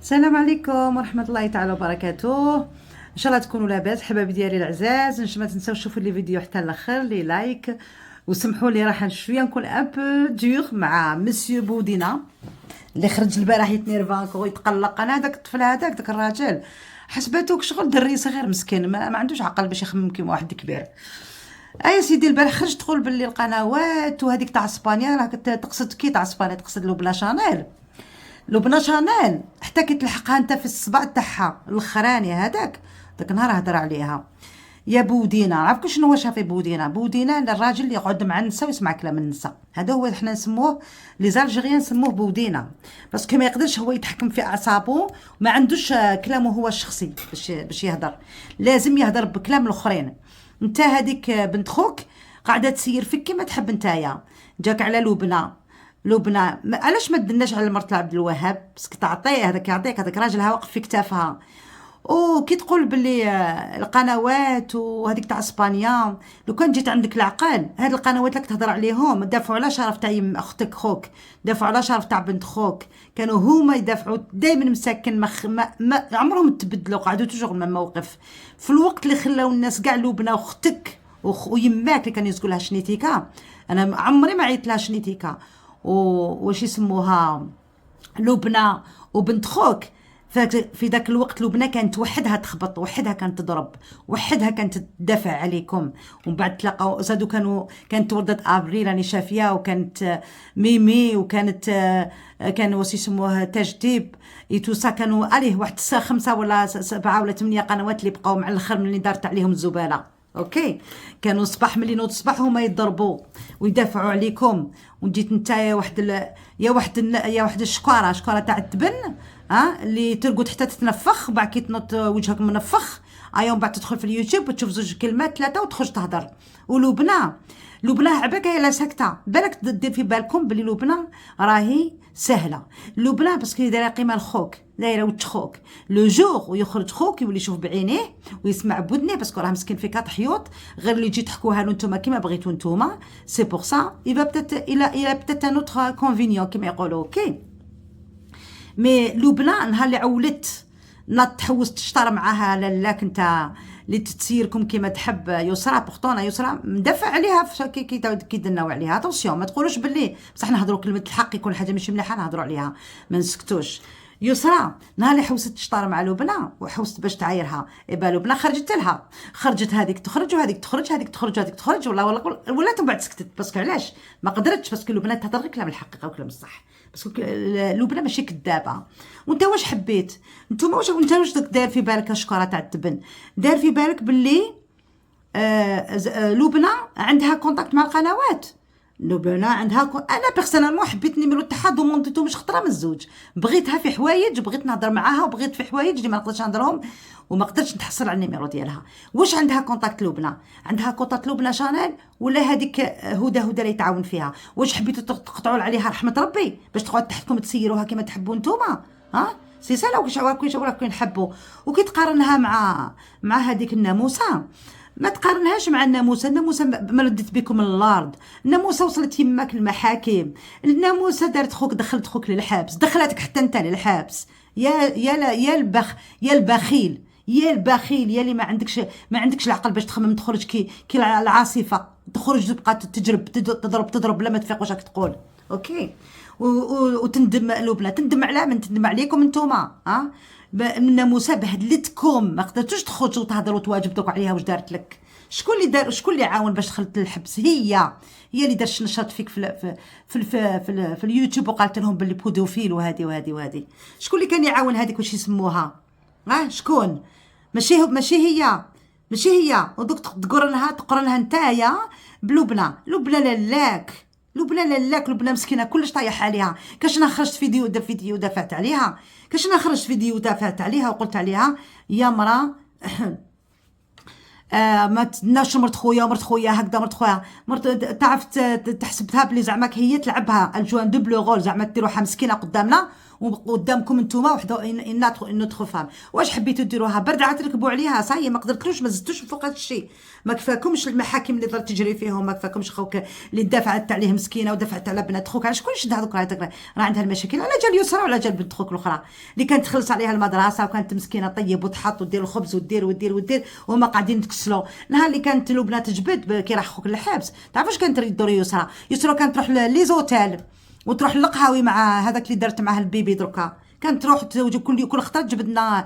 السلام عليكم ورحمة الله تعالى وبركاته. ان شاء الله تكونوا لاباس حبايبي ديالي العزاز. ما تنساوش تشوفوا لي فيديو حتى الاخر، لي لايك، وسمحوا لي راح شويه نكون ان بو دور مع مسيو بودينا اللي خرج البارح يتنيرفا ويتقلق. انا هذاك الطفل هذاك داك الراجل حسباتوك شغل دري صغير مسكين ما عندوش عقل باش يخمم كيما واحد كبير. يا سيدي البارح خرج تقول باللي القنوات وهذيك تاع اسبانيا راه تقصد كي تاع اسبانيا تقصد لبنى شانيل. لبنى شانيل حتى كي تلحقها انت في الصبع تاعها الاخراني هذاك داك النهار هضر عليها يا بودينا. عرفت شنو هو شافي بودينا؟ بودينا الراجل اللي يقعد مع النساء ويسمع كلام النساء، هذا هو حنا نسموه لي زالجيريان نسموه بودينا، باسكو ما يقدرش هو يتحكم في اعصابه، ما عندوش كلامه هو الشخصي باش يهضر، لازم يهضر بكلام الاخرين. انت هذيك بنت خوك قاعده تسير فيك كيما تحب نتايا، جاك على لبنى علاش ما دناش على مرت عبد الوهاب؟ باسكو تعطيه هذاك يعطيك هذاك راجلها واقف في كتافها. وكي تقول باللي القنوات وهذيك تاع اسبانيا، لو كان جيت عندك العقل هاد القنوات لك تهضر عليهم دافعوا على شرف تاع اختك خوك، دافعوا على شرف تاع بنت خوك، كانوا هما يدافعوا دائما مساكن ما عمرهم تبدلوا، قعدوا توجور من موقف في الوقت اللي خلاو الناس كاع لبنى اختك ويماك اللي كانوا يقول لها شنيتيكا. انا عمري ما عيطت لها شنيتيكا واش يسموها لبنى وبنت خوك. في ذاك الوقت لبنى كانت وحدها تخبط، وحدها كانت تضرب، وحدها كانت تدافع عليكم. ومن بعد تلاقاو زادوا كانت وردة ابريل راني شافيه، وكانت ميمي، وكانت كان واش يسموه تجديب يتوسا، كانوا عليه واحد 5 ولا 7 ولا 8 قنوات اللي بقاو مع الاخر ملي دارت عليهم الزباله. اوكي، كانوا صباح ملي نوض الصباح هما يضربوا ويدافعوا عليكم، وجيت نتايا يا واحد الشكاره تاع التبن، اللي ترقد حتى تتنفخ، بعد كي تنط وجهك منفخ، ومن بعد تدخل في اليوتيوب وتشوف 2 كلمات 3 وتخرج تهضر. لبنى عباك هي لا ساكته، بالك دير في بالكم بلي لبنى راهي سهله. لبنى باسكو دايره قيمه لخوك، دايره وجه خوك، لو جور ويخرج خوك يولي يشوف بعينيه ويسمع بودنيه، باسكو راه مسكين في 4 حيوط غير اللي تجي تحكوها له نتوما كيما بغيتو نتوما. سي بور سا يبا بتات الى بتات نوتر كونفينيون كيما يقولوا. اوكي، مي لبنى نهار اللي عولت ناض تحوس تشطر معاها لالاك انت اللي تسيركم كيما تحب يسرى، بورتون يسرى مدافع عليها كي دناو عليها. اتونسيون ما تقولوش باللي بصح نهضروا كلمه الحق، يكون حاجه ماشي مليحه نهضروا عليها ما نسكتوش. يسرى نهار اللي حوست تشطر مع لبنى وحوست باش تعايرها، ايبا لبنى خرجت هذيك تخرج وهذيك تخرج، هذيك تخرج وهذيك تخرج، ولا من بعد سكتت. باسكو علاش ما قدرتش؟ باسكو لبنى تهضر غير كلام الحقيقه وكلام الصح، باسكو لبنى ماشي كذابه. وانت واش حبيت؟ نتوما واش دار في بالك الشكاره تاع التبن؟ دار في بالك باللي لبنى عندها كونتاكت مع القنوات؟ لبنى عندها انا بيرسونيلمون حبيت النيميرو تاعها دومونديتو مش خطره من الزوج، بغيتها في حوايج، بغيت نهضر معاها، وبغيت في حوايج اللي ما نقدرش نهضرهم وما قدرتش نتحصل على النيميرو ديالها. واش عندها كونتاكت لبنى؟ عندها كونتاكت لبنى شانيل ولا هذيك هدى اللي يتعاون فيها؟ واش حبيتوا تقطعوا عليها رحمه ربي باش تقعد تحتكم تسيروها كما تحبوا نتوما؟ سي سا لو كي نحبوا. وكي تقارنها مع هذيك الناموسه، ما تقارنهاش مع الناموسه ما ردت بكم الارض. الناموسه وصلت يماك المحاكم، الناموسه دارت خوك، دخلت خوك للحبس، دخلتك حتى انت للحبس. يا البخيل يا اللي ما عندكش العقل باش تخمم تخرج كي العاصفه، تخرج تبقى تضرب بلا ما تفيق واش راك تقول. اوكي، وتندم لبنى، تندم على من؟ تندم عليكم نتوما. الناموسه بهدلتكم، ما قدرتوش تخرجوا وتهضروا وتواجبتوا عليها. واش دارت لك؟ شكون اللي عاون باش دخلت للحبس؟ هي اللي دارت نشرت فيك في اليوتيوب وقالت لهم باللي بودوفيل وهذه. شكون اللي كان يعاون هذيك واش يسموها؟ شكون؟ ماشي هي. ودوك تقرنها نتايا بلبنى. لبنى مسكينه كلش طايح عليها. كاش انا خرجت فيديو دافعت عليها، وقلت عليها يا مرا ما تدناش مرت خويا هكذا. مرت تعرف تحسبتها بلي زعما هي تلعبها الجوان دوبل رول، زعما ديروها مسكينه قدامنا وقدامكم نتوما وحده اون اوتر فام. واش حبيتوا ديروها برد عاد تركبوا عليها صاي، ما قدرتلوش، ما زدتوش فوق هذا الشيء. ما كفاكمش المحاكم اللي ضرت تجري فيهم، ما كفاكمش خوك اللي دافعت عليه مسكينه ودافعت على بنات خوك. على شكون شد هذوك راه عندها المشاكل على جال يسرى وعلى جال بنت خوك الاخرى اللي كانت تخلص عليها المدرسه وكانت مسكينه طيب وتحط ودير الخبز ودير وهما قاعدين يتكسلوا. نهار اللي كانت لبنى تجبد كي راح خوك للحبس، تعرفوش كانت تريد دور يسرى كانت تروح لي زوتيل وتروح للقهاوي مع هذاك اللي درت معاه البيبي دركا. كانت تروح كل خطره تجبد لنا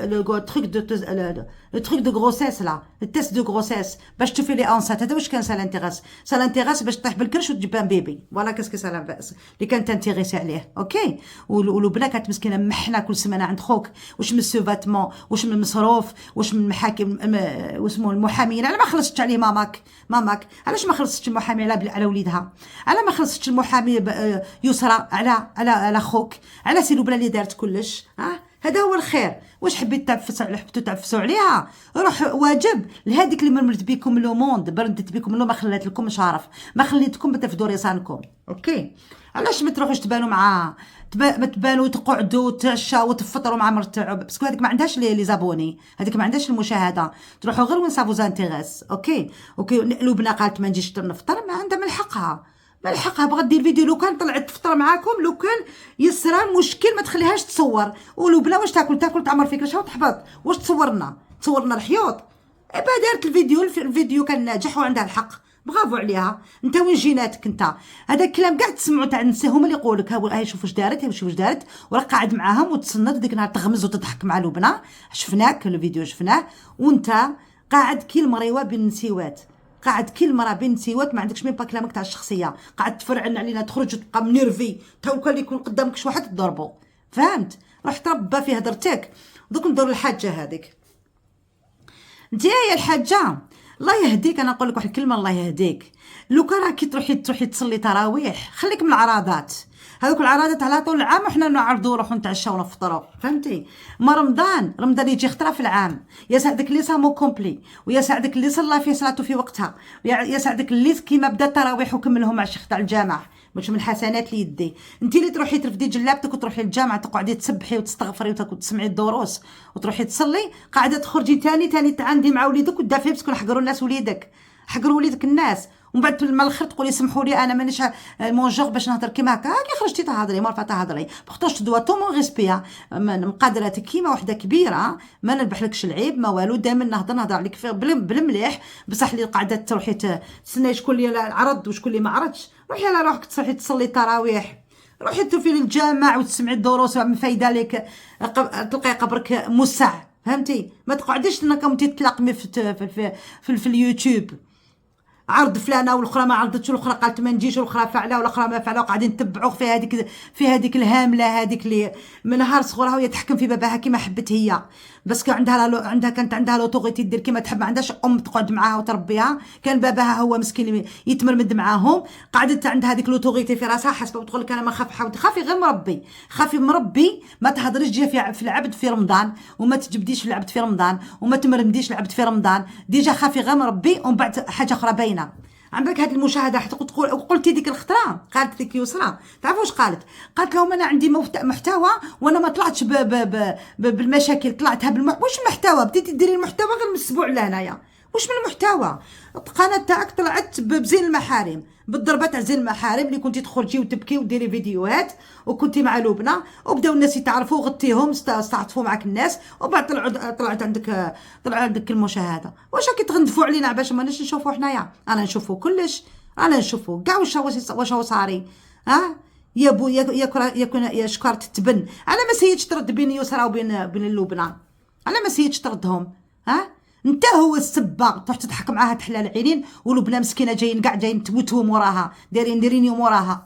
لو تروك دو غروسيس لا التيست دو غروسيس باش تشوفي لي انسات. هذا واش كان سالانتيغاس باش طيح بالكرش وتجيب ان بيبي. فوالا كاسكو سا باس اللي كانت تانتيغيسي عليه. اوكي. ولبنى كانت مسكينه محنه كل سمانه عند خوك، واش من سوفاتمون، واش من مصروف، واش من محاكم، واسمو المحامين. على ما خلصتش عليه ماماك علاش ما خلصتش المحامي على وليدها؟ على ما خلصتش المحامي يسرى على خوك؟ على سي لبنى اللي دارت كلش. هذا هو الخير. واش حبيتوا تعفسوا عليها؟ روح واجب لهذيك اللي مرمرت بكم لو موند، بردت بكم لو ما خلات لكم شرف، ما خليتكم تفدوا رسانكم. اوكي. علاش ما تروحوش تبانوا مع تبانوا تقعدوا تعشاو وتفطروا مع مرت باسكو هذيك ما عندهاش لي زابوني، هذيك ما عندهاش المشاهده. تروحوا غير وين سافو زانتيغيس. اوكي. لبنى قالت ما نجيش نفطر، ما عندها من حقها بغات دير فيديو. لو كان طلعت تفطر معاكم، لو كان يسرى مشكل ما تخليهاش تصور. ولبنى واش تاكل تعمر فيك رشها وتحبط. واش تصورنا الحيوط؟ ايبا دارت الفيديو كان ناجح وعندها الحق. برافو عليها. انت وين جيناتك انت؟ هذا الكلام كاع تسمعوا تاع النساء هما اللي يقولوا لك هاي شوف واش دارت وراه قاعد معاهم وتصنت ديك النهار تغمز وتضحك مع لبنى. شفناك الفيديو شفناه، وانت قاعد كي المريوه بين النسيوات، قاعد كل مره بين سيوات ما عندكش مين كلامك تاع الشخصيه، قاعد تفرعن علينا تخرج وتبقى منيرفي تو كان يكون قدامك شي واحد تضربه. فهمت؟ روح تربى في هدرتك. دوك ندور الحاجه هذيك. انت يا الحاجه الله يهديك، انا نقول لك واحد الكلمه الله يهديك. لو كان راكي تروحي تصلي تراويح خليك من العراضات هذوك العراضات على طول العام، وحنا نعرضوا نروحوا نتعشاو ونفطروا. فهمتي؟ ما رمضان يجي خطره في العام. يا سعدك اللي صامو كومبلي، ويا سعدك اللي صلى في صلاته في وقتها، يا سعدك اللي كيما بدا التراويح وكملهم مع الشيخ تاع الجامع. مش من حسنات ليدي. انت اللي تروحي ترفدي جلابتك وتروحي للجامع تقعدي تسبحي وتستغفري وتسمعي الدروس وتروحي تصلي، قاعده تخرجي تاني تعندي مع وليدك وتدافعي باسكو حقروا الناس وليدك، حقروا وليدك الناس. ومن بعد من الاخر تقولي سمحوا لي انا مانيش مونجور باش نهضر كيما هكا. كي خرجتي تهضري مالفا تهضري بختوش تدوا تو مون ريسبي مقادراتك كيما وحده كبيره، ما نذبحلكش العيب ما والو. دائما نهضر عليك بالمليح، بصح اللي قاعده تروحي تسناي شكون اللي عرض وشكون اللي ما عرضش. روحي على روحك تروحي تصلي التراويح، روحي تروحي للجامع وتسمعي الدروس فايده لك، تلقاي قبرك موسع. فهمتي؟ ما تقعديش انك تتلاقمي في اليوتيوب عرض فلانه والاخرى ما عرضتش، والاخرى قالت ما نجيش، والاخرى فعله والاخرى ما فعله، وقاعدين نتبعوا في هذيك الهامله هذيك اللي من نهار صغرها وهي تحكم في باباها كيما حبت هي، بس كانت عندها لوطوريتي دير كيما تحب، ما عندهاش ام تقعد معاها وتربيها. كان باباها هو مسكين يتمرمد معاهم، قعدت عندها هذيك لوطوريتي في راسها حسبه وتقول لك انا ما نخاف. حاولت خافي غير مربي، خافي مربي، ما تهضريش جا في العبد في رمضان، وما تجبديش في العبد في رمضان، وما تمرمديش العبد في رمضان. ديجا خافي غير مربي. ومن بعد حاجه اخرى باينه عندك هذه المشاهده، حتى قلتي ديك الخطره قالت لك يسرى، تعرفوا واش قالت لهم انا عندي محتوى وانا ما طلعتش بالمشاكل، طلعتها واش المحتوى؟ بديتي ديري المحتوى غير من الاسبوع لهنايا. واش من المحتوى؟ القناه تاعك طلعت بزين المحارم، بالضربه تاع زين المحارم اللي كنتي تخرجي وتبكي وديري فيديوهات وكنتي مع لبنى، وبداو الناس يتعرفوا وغطيهم استعطفوا معك الناس، وبعد طلعت عندك المشاهده. واش راكي تغندفوا علينا باش ما نشوفوا حنايا؟ انا نشوفوا كلش، انا نشوفوا كاع واش هو صاري. يا بو يا شكارت تبن على ما سيتش ترد بين يسرى وبين لبنى، على ما سيتش تردهم. انت هو السبه تروح تضحك معاها تحلى العينين، ولبنى مسكينه جايين تموتوا موراها، دايرين يوم وراها.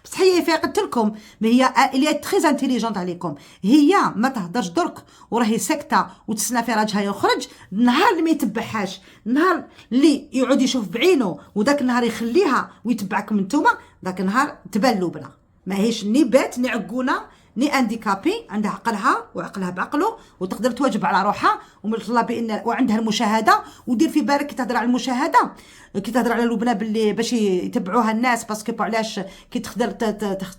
بصح هي فاقت لكم، هي اللي تري انتيليجونت عليكم، هي ما تهدرش درك وراهي ساكته وتسنى في راجها يخرج. النهار اللي ما يتبعهاش، النهار اللي يعود يشوف بعينه وذاك النهار يخليها ويتبعكم نتوما، ذاك النهار تبان لبنى ماهيش ني بات ني عقونه ني انديكابي، عندها عقلها وعقلها بعقله وتقدر تواجب على روحها ومطلع بان وعندها المشاهده. ودير في بالك كي تهضر على المشاهده، كي تهضر على لبنى باللي باش يتبعوها الناس باسكو علاش كي تقدر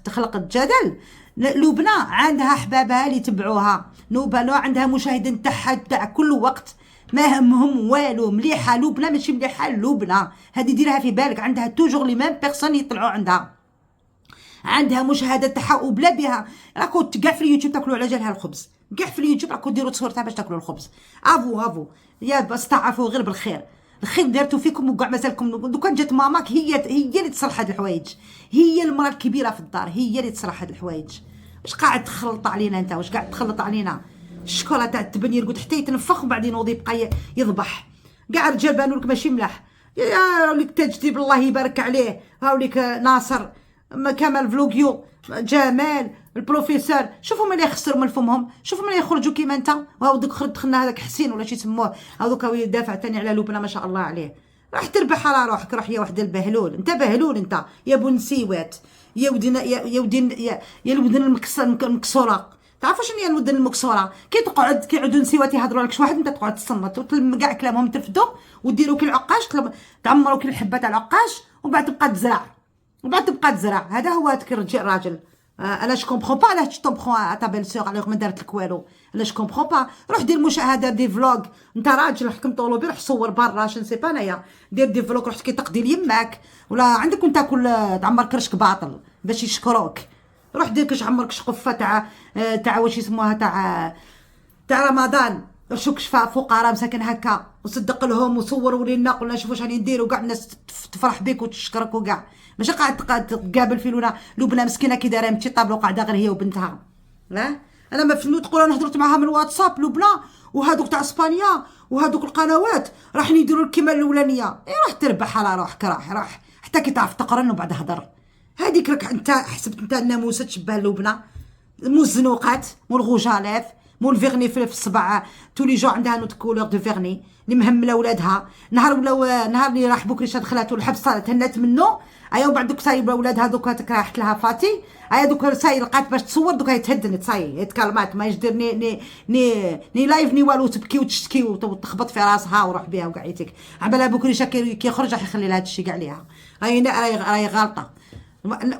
تخلق الجدل. لبنى عندها احبابها اللي يتبعوها، نوبه عندها مشاهدين تاعها تاع كل وقت، ما همهم والو. مليحه لبنى ماشي مليحه لبنى، هذه ديرها في بالك، عندها توجور لي ميم بيرسون يطلعوا عندها مشاهدات تاعها وبلا بها. راكو كاع في اليوتيوب تاكلوا على جالها الخبز، كاع في اليوتيوب راكو ديروا تصوير تاع باش تاكلوا الخبز. افو يا بس تعرفوا غير بالخير، الخير دارتو فيكم وكاع مازالكم. دوكا جات ماماك هي اللي تصلح هاد الحوايج، هي المراه الكبيره في الدار، هي اللي تصلح هاد الحوايج. واش قاعد تخلط علينا انت؟ واش قاعد تخلط علينا؟ الشكوره تاع التبني يرقد حتى يتنفخ ومن بعد ينوض يبقى يضبح. كاع الرجال بانوا لك ماشي ملاح. يا وليك تجديد الله يبارك عليه، هاوليك ناصر، كمال فلوغيو، جمال، البروفيسور، شوفوا ملي يخسروا من فمهم، شوفوا ملي يخرجوا كيما انت. وهاو دوك دخلنا هذاك حسين ولا شي يسموه، هاو دوك يدافع ثاني على لبنى ما شاء الله عليه. راح تربح على روحك، روح يا وحده البهلول، انت بهلول انت يا بنسيوات، يا ودين يا ودين يا الودن المكسوره. تعرفوا شنو هي الودن المكسوره؟ كي تقعد كيعودوا نسيوات يهضروا لك شي واحد، انت تقعد تصنت وتلم كاع كلامهم ترفدوا وديروا كي العقاش، تعمروا كي الحبه تاع العقاش ومن بعد تبقى تزرع. هذا هو هذاك الراجل. انا جو كومبخون با علاش تطبخون تا بيل سور على ما دارت لك والو. انا جو كومبخون با. روح دير مشاهده، دي فلوغ، انت راجل حكم طولوبي، روح صور برا شن سي با انايا، دير دي فلوغ، روح كي تقضي ليماك ولا عندك وانت تاكل تعمر كرشك باطل باش يشكروك. روح دير كش عمر كش قفه تاع واش يسموها تاع رمضان، شوك شفاء فقراء مساكن هكا وصدق لهم وصوروا لينا، قلنا شوفوا واش راني نديروا، كاع الناس تفرح بك وتشكرك وكاع. ماشي قاعد تقابل في لبنى مسكينه كي دايره متي طابلو قاعده غير هي وبنتها. لا انا ما فهمت، تقول انا هضرت معاها من واتساب لبنى وهذوك تاع اسبانيا وهذوك القنوات راح يديروا لك كيما الاولانيه. راح تربح على روحك، راح حتى كي تعرف تقرن وبعد هضر. هذيك راك انت حسبت انت الناموسه تشبه لبنى، مو الزنوقات، مو الغوجالات، مو الفيغني في الصبع تولي جو عندها نوت كولور دو فيغني اللي مهمله ولادها. نهار اللي راح بكري شاد خلاتو الحبس تهنات منه، ايا ومن بعد دوك سايب ولادها دوك راحت لها فاتي، ايا دوك ساي لقات باش تصور دوك يتهدن تصاي يتكلمات ما يجدر ني لايف ني والو، تبكي وتشتكي وتخبط في راسها وروح بها وقعيتك عبالها بكري كي يخرج راح يخلي لها هادشي كاع ليها. راهي غلطه.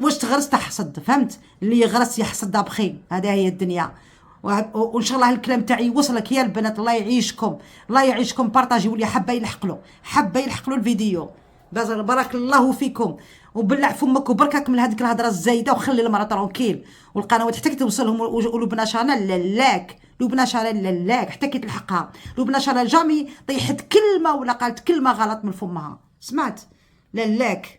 واش تغرس تحصد، فهمت؟ اللي يغرس يحصد بخير، هذا هي الدنيا. وان شاء الله الكلام تاعي يوصلك يا البنات، الله يعيشكم، الله يعيشكم، بارطاجيو اللي حابه يلحق له الفيديو. بارك الله فيكم، وبلع فمك وبركك من هذيك الهضره الزايده، وخلي المراه ترونكيل والقنوات حتى كي توصلهم. ولبنى شانيل لاك، لبنى شانيل لاك حتى كي تلحقها. لبنى شانيل جامي طيحت كلمه ولا قالت كلمه غلط من فمها، سمعت؟ لاك.